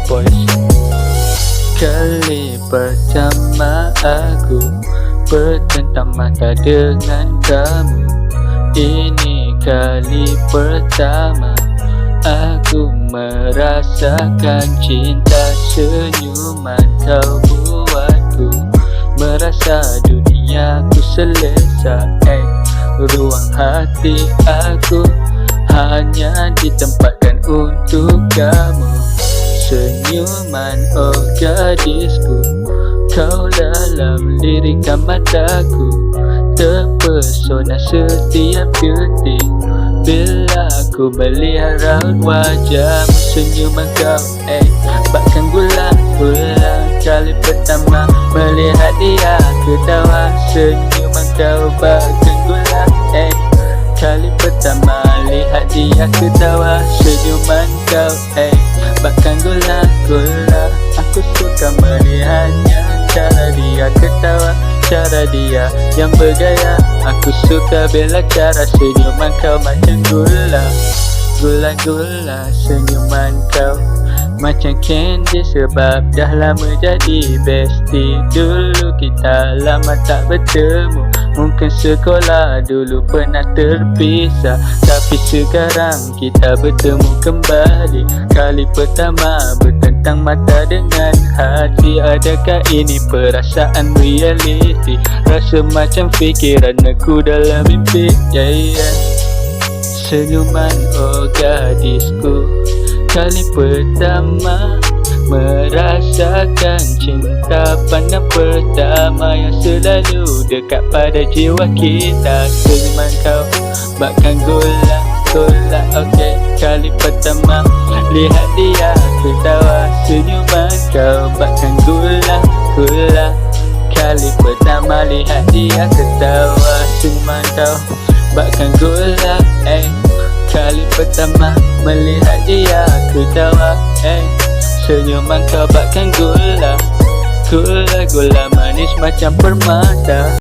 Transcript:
Boys. Kali pertama aku bertentang mata dengan kamu. Ini kali pertama aku merasakan cinta. Senyuman kau buatku merasa duniaku selesa. Ruang hati aku hanya ditempatkan untuk kamu. Senyuman oh gadisku, kau dalam lirikan mataku. Terpesona setiap detik bila aku melihat raut wajahmu. Senyuman kau bakkan gulang-gulang. Kali pertama melihat dia ketawa. Senyuman kau bakkan gulang. Kali pertama lihat dia ketawa. Senyuman kau bakkan gulang-gulang. Aku suka melihatnya, cara dia ketawa, cara dia yang bergaya. Aku suka bila cara senyuman kau macam gula. Gula-gula senyuman kau macam candy. Sebab dah lama jadi bestie. Dulu kita lama tak bertemu. Mungkin sekolah dulu pernah terpisah, tapi sekarang kita bertemu kembali. Kali pertama bertentang mata dengan hati. Adakah ini perasaan reality? Rasa macam fikiran aku dalam mimpi. Senyuman oh gadisku, kali pertama merasakan cinta. Pandang pertama yang selalu dekat pada jiwa kita. Senyuman kau bakkan gulang-gulang. Kali pertama lihat dia ketawa. Senyuman kau bakkan gulang-gulang. Kali pertama lihat dia ketawa. Senyuman kau bakkan gulang. Kali pertama melihat dia ketawa. Senyuman kau bakkan gula. Gula-gula manis macam permata.